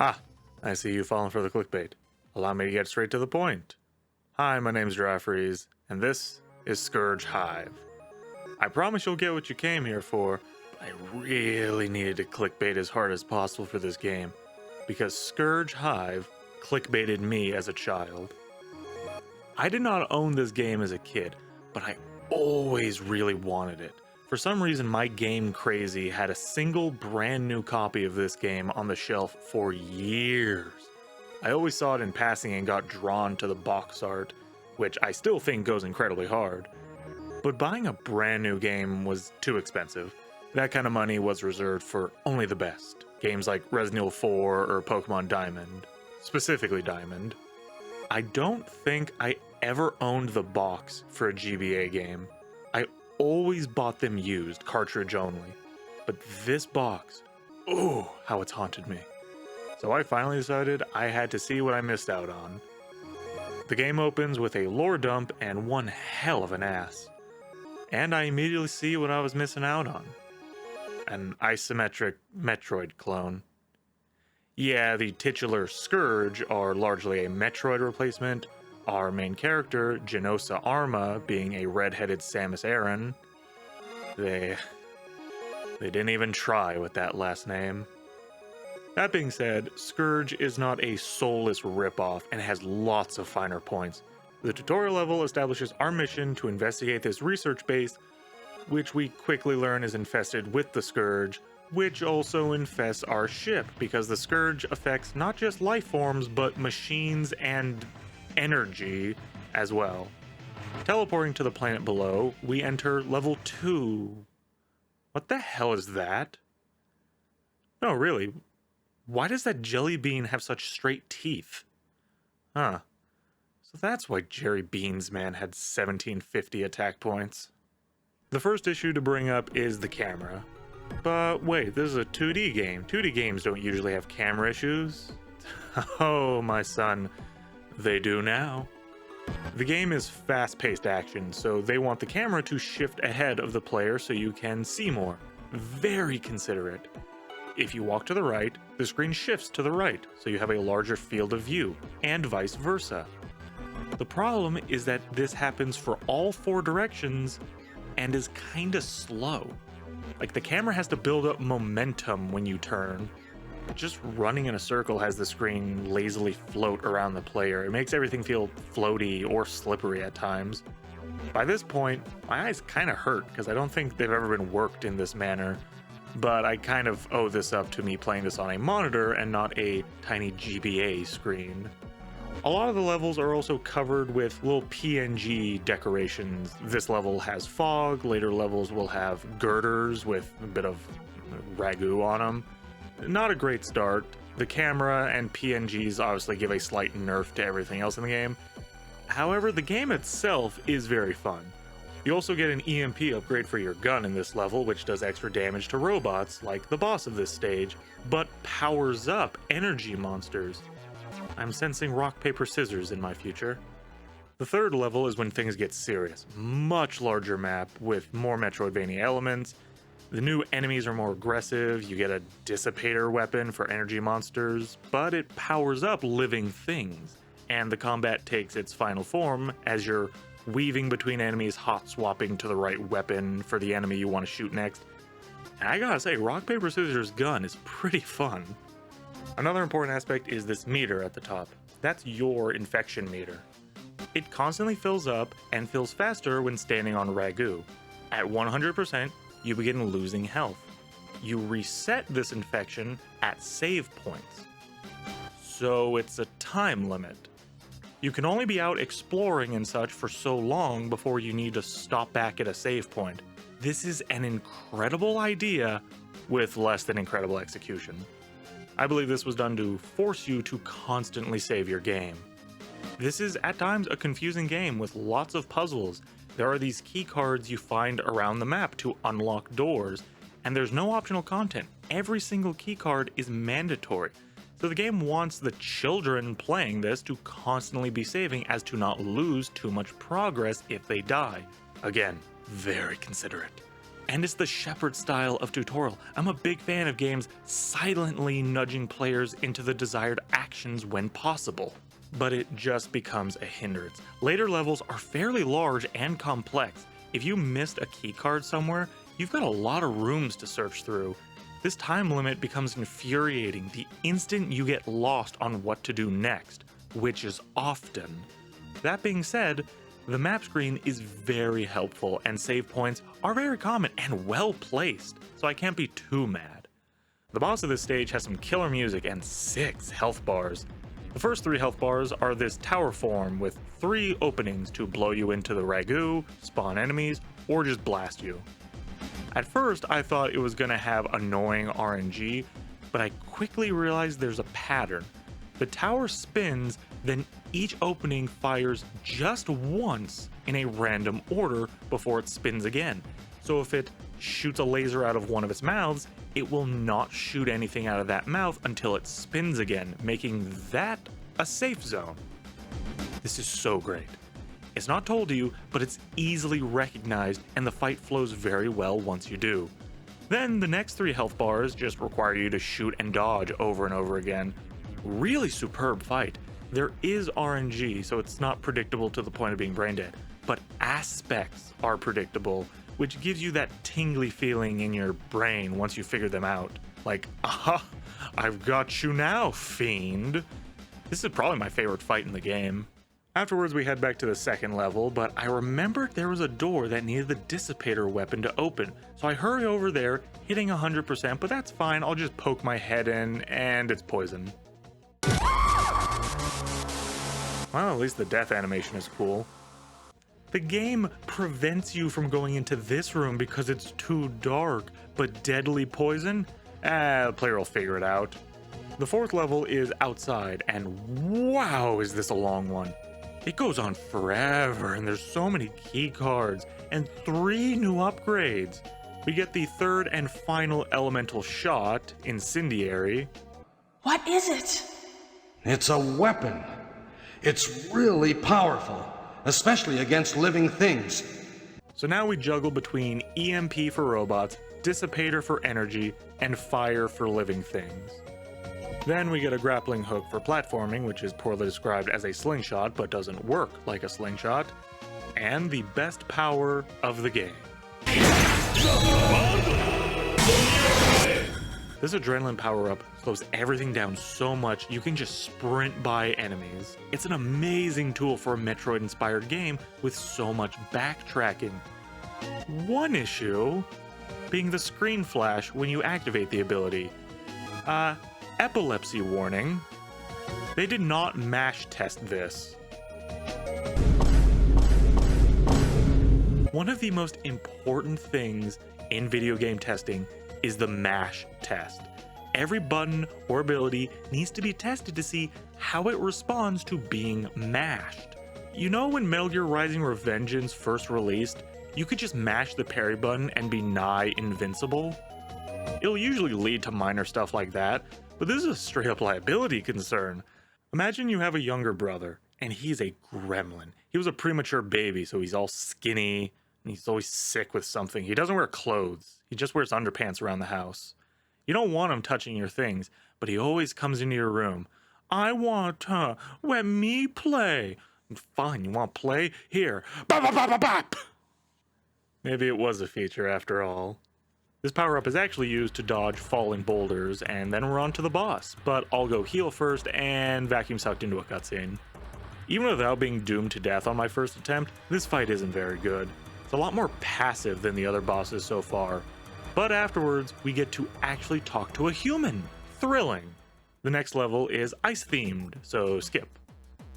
Ah, I see you falling for the clickbait. Allow me to get straight to the point. Hi, my name's Jeffries, and this is Scourge Hive. I promise you'll get what you came here for, but I really needed to clickbait as hard as possible for this game, because Scourge Hive clickbaited me as a child. I did not own this game as a kid, but I always really wanted it. For some reason, my game crazy had a single brand new copy of this game on the shelf for years. I always saw it in passing and got drawn to the box art, which I still think goes incredibly hard. But buying a brand new game was too expensive. That kind of money was reserved for only the best. Games like Resident Evil 4 or Pokemon Diamond. Specifically Diamond. I don't think I ever owned the box for a GBA game. I always bought them used, cartridge only. But this box, ooh, how it's haunted me. So I finally decided I had to see what I missed out on. The game opens with a lore dump and one hell of an ass. And I immediately see what I was missing out on. An isometric Metroid clone. Yeah, the titular Scurge are largely a Metroid replacement, our main character, Genosa Arma, being a red-headed Samus Aran. They didn't even try with that last name. That being said, Scurge is not a soulless ripoff and has lots of finer points. The tutorial level establishes our mission to investigate this research base, which we quickly learn is infested with the Scurge, which also infests our ship, because the Scurge affects not just life forms, but machines and energy as well. Teleporting to the planet below, we enter level 2. What the hell is that? No, really. Why does that jelly bean have such straight teeth? Huh. So that's why Jerry Beans Man had 1750 attack points. The first issue to bring up is the camera. But wait, this is a 2D game. 2D games don't usually have camera issues. Oh, my son. They do now. The game is fast-paced action, so they want the camera to shift ahead of the player so you can see more. Very considerate. If you walk to the right, the screen shifts to the right, so you have a larger field of view, and vice versa. The problem is that this happens for all 4 directions and is kinda slow. Like, the camera has to build up momentum when you turn. Just running in a circle has the screen lazily float around the player. It makes everything feel floaty or slippery at times. By this point, my eyes kinda hurt because I don't think they've ever been worked in this manner. But I kind of owe this up to me playing this on a monitor and not a tiny GBA screen. A lot of the levels are also covered with little PNG decorations. This level has fog, later levels will have girders with a bit of ragu on them. Not a great start. The camera and PNGs obviously give a slight nerf to everything else in the game. However, the game itself is very fun. You also get an EMP upgrade for your gun in this level, which does extra damage to robots, like the boss of this stage, but powers up energy monsters. I'm sensing rock, paper, scissors in my future. The third level is when things get serious. Much larger map with more Metroidvania elements. The new enemies are more aggressive, you get a dissipator weapon for energy monsters, but it powers up living things. And the combat takes its final form as you're weaving between enemies, hot swapping to the right weapon for the enemy you want to shoot next. And I gotta say, rock, paper, scissors gun is pretty fun. Another important aspect is this meter at the top. That's your infection meter. It constantly fills up and fills faster when standing on ragu. At 100%, you begin losing health. You reset this infection at save points. So it's a time limit. You can only be out exploring and such for so long before you need to stop back at a save point. This is an incredible idea with less than incredible execution. I believe this was done to force you to constantly save your game. This is at times a confusing game with lots of puzzles. There are these key cards you find around the map to unlock doors, and there's no optional content. Every single key card is mandatory. So the game wants the children playing this to constantly be saving as to not lose too much progress if they die. Again, very considerate. and it's the shepherd style of tutorial. I'm a big fan of games silently nudging players into the desired actions when possible. But it just becomes a hindrance. Later levels are fairly large and complex. If you missed a keycard somewhere, you've got a lot of rooms to search through. This time limit becomes infuriating the instant you get lost on what to do next, which is often. That being said, the map screen is very helpful and save points are very common and well placed, so I can't be too mad. The boss of this stage has some killer music and 6 health bars. The first 3 health bars are this tower form with 3 openings to blow you into the ragu, spawn enemies, or just blast you. At first, I thought it was going to have annoying RNG, but I quickly realized there's a pattern. The tower spins, then each opening fires just once in a random order before it spins again. So if it shoots a laser out of one of its mouths, it will not shoot anything out of that mouth until it spins again, making that a safe zone. This is so great. It's not told to you, but it's easily recognized and the fight flows very well once you do. Then the next 3 health bars just require you to shoot and dodge over and over again. Really superb fight. There is RNG, so it's not predictable to the point of being brain dead, but aspects are predictable, which gives you that tingly feeling in your brain once you figure them out. Like, aha, I've got you now, fiend. This is probably my favorite fight in the game. Afterwards, we head back to the second level, but I remembered there was a door that needed the dissipator weapon to open, so I hurry over there, hitting 100%, but that's fine, I'll just poke my head in, and it's poison. Well, at least the death animation is cool. The game prevents you from going into this room because it's too dark, but deadly poison? The player will figure it out. The 4th level is outside, and wow, is this a long one. It goes on forever, and there's so many key cards, and 3 new upgrades. We get the 3rd and final elemental shot, Incendiary. What is it? It's a weapon. It's really powerful, especially against living things. So now we juggle between EMP for robots, Dissipator for energy, and Fire for living things. Then we get a grappling hook for platforming, which is poorly described as a slingshot but doesn't work like a slingshot, and the best power of the game. This adrenaline power-up slows everything down so much you can just sprint by enemies. It's an amazing tool for a Metroid-inspired game with so much backtracking. One issue being the screen flash when you activate the ability. Epilepsy warning. They did not mash test this. One of the most important things in video game testing is the mash test. Every button or ability needs to be tested to see how it responds to being mashed. You know when Metal Gear Rising Revengeance first released, you could just mash the parry button and be nigh invincible? It'll usually lead to minor stuff like that, but this is a straight up liability concern. Imagine you have a younger brother, and he's a gremlin. He was a premature baby, so he's all skinny, and he's always sick with something. He doesn't wear clothes. He just wears underpants around the house. You don't want him touching your things, but he always comes into your room. I want to let me play. Fine, you want to play? Here. Bop, bop, bop, bop, bop. Maybe it was a feature after all. This power-up is actually used to dodge falling boulders, and then we're on to the boss, but I'll go heal first and vacuum sucked into a cutscene. Even without being doomed to death on my first attempt, this fight isn't very good. It's a lot more passive than the other bosses so far. But afterwards, we get to actually talk to a human. Thrilling. The next level is ice-themed, so skip.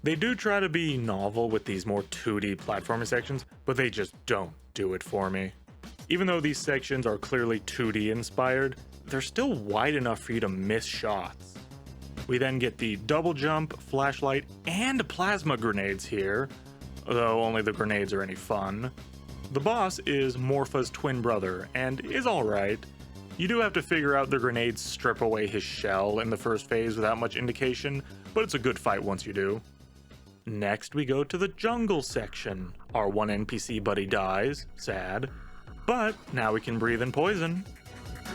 They do try to be novel with these more 2D platforming sections, but they just don't do it for me. Even though these sections are clearly 2D inspired, they're still wide enough for you to miss shots. We then get the double jump, flashlight, and plasma grenades here, though only the grenades are any fun. The boss is Morpha's twin brother, and is alright. You do have to figure out the grenades strip away his shell in the first phase without much indication, but it's a good fight once you do. Next we go to the jungle section. Our one NPC buddy dies, sad. But now we can breathe in poison.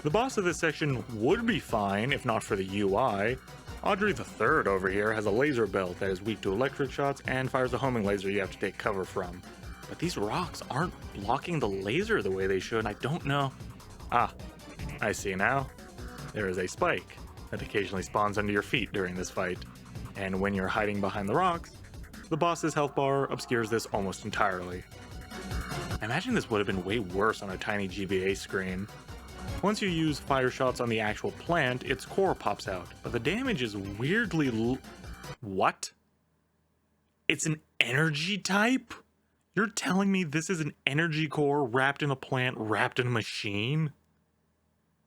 The boss of this section would be fine if not for the UI. Audrey III over here has a laser belt that is weak to electric shots and fires a homing laser you have to take cover from. But these rocks aren't blocking the laser the way they should. I don't know. Ah, I see now. There is a spike that occasionally spawns under your feet during this fight. And when you're hiding behind the rocks, the boss's health bar obscures this almost entirely. I imagine this would have been way worse on a tiny GBA screen. Once you use fire shots on the actual plant, its core pops out, but the damage is weirdly What? It's an energy type? You're telling me this is an energy core wrapped in a plant, wrapped in a machine?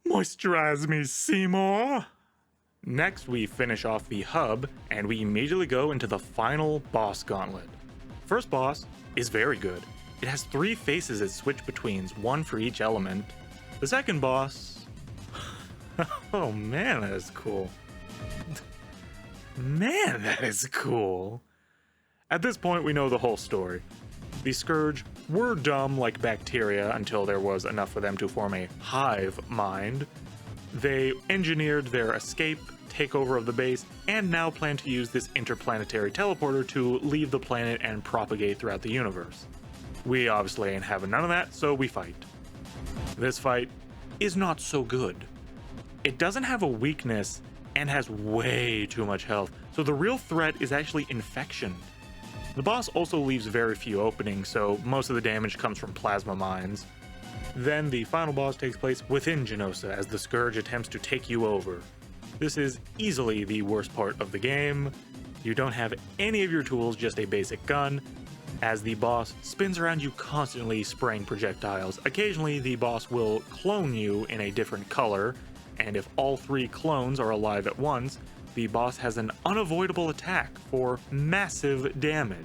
Moisturize me, Seymour! Next, we finish off the hub, and we immediately go into the final boss gauntlet. First boss is very good. It has 3 faces it switch between, 1 for each element. The second boss... oh man, that is cool. Man, that is cool. At this point, we know the whole story. The Scourge were dumb like bacteria until there was enough for them to form a hive mind. They engineered their escape, takeover of the base, and now plan to use this interplanetary teleporter to leave the planet and propagate throughout the universe. We obviously ain't having none of that, so we fight. This fight is not so good. It doesn't have a weakness and has way too much health, so the real threat is actually infection. The boss also leaves very few openings, so most of the damage comes from plasma mines. Then the final boss takes place within Genosa as the Scourge attempts to take you over. This is easily the worst part of the game. You don't have any of your tools, just a basic gun, as the boss spins around you constantly spraying projectiles. Occasionally the boss will clone you in a different color, and if all 3 clones are alive at once, the boss has an unavoidable attack for massive damage.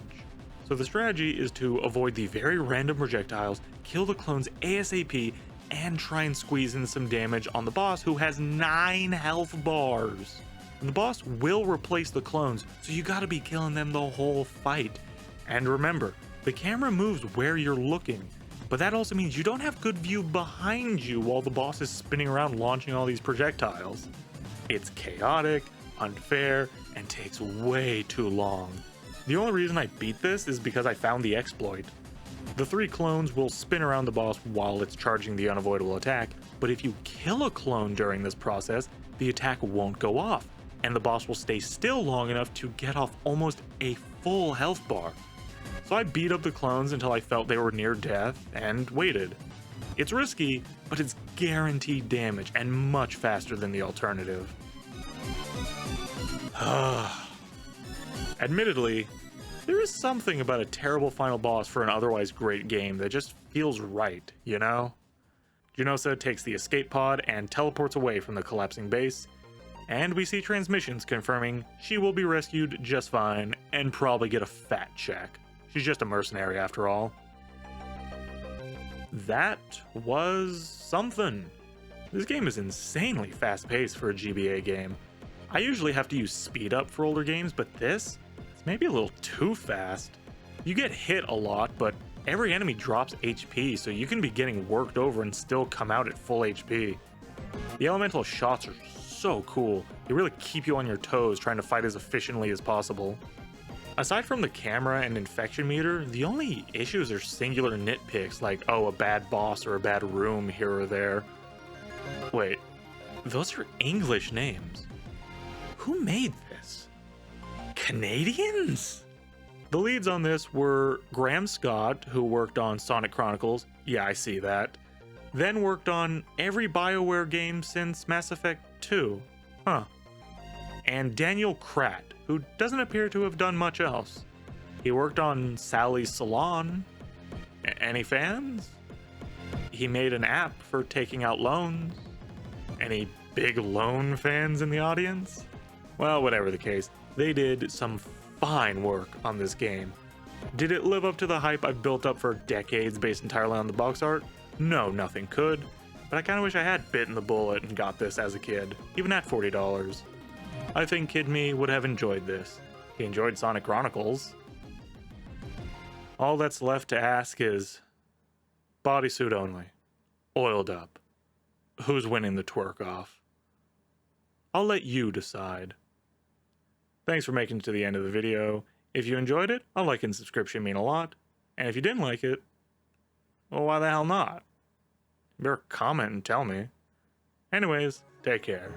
So the strategy is to avoid the very random projectiles, kill the clones ASAP, and try and squeeze in some damage on the boss who has 9 health bars. And the boss will replace the clones, so you gotta be killing them the whole fight. And remember, the camera moves where you're looking, but that also means you don't have good view behind you while the boss is spinning around launching all these projectiles. It's chaotic, unfair, and takes way too long. The only reason I beat this is because I found the exploit. The 3 clones will spin around the boss while it's charging the unavoidable attack, but if you kill a clone during this process, the attack won't go off, and the boss will stay still long enough to get off almost a full health bar. So I beat up the clones until I felt they were near death, and waited. It's risky, but it's guaranteed damage, and much faster than the alternative. Admittedly, there is something about a terrible final boss for an otherwise great game that just feels right, you know? Genosa takes the escape pod and teleports away from the collapsing base, and we see transmissions confirming she will be rescued just fine and probably get a fat check. She's just a mercenary after all. That was something. This game is insanely fast-paced for a GBA game. I usually have to use speed up for older games, but this, it's maybe a little too fast. You get hit a lot, but every enemy drops HP, so you can be getting worked over and still come out at full HP. The elemental shots are so cool. They really keep you on your toes trying to fight as efficiently as possible. Aside from the camera and infection meter, the only issues are singular nitpicks like, oh, a bad boss or a bad room here or there. Wait, those are English names. Who made this? Canadians? The leads on this were Graham Scott, who worked on Sonic Chronicles. Yeah, I see that. Then worked on every BioWare game since Mass Effect 2. Huh. And Daniel Kratt, who doesn't appear to have done much else. He worked on Sally's Salon. Any fans? He made an app for taking out loans. Any big loan fans in the audience? Well, whatever the case, they did some fine work on this game. Did it live up to the hype I've built up for decades based entirely on the box art? No, nothing could. But I kinda wish I had bitten the bullet and got this as a kid, even at $40. I think Kid Me would have enjoyed this. He enjoyed Sonic Chronicles. All that's left to ask is bodysuit only. oiled up? Who's winning the twerk off? I'll let you decide. Thanks for making it to the end of the video. If you enjoyed it, a like and subscription mean a lot. And if you didn't like it, well, why the hell not? You better comment and tell me. Anyways, take care.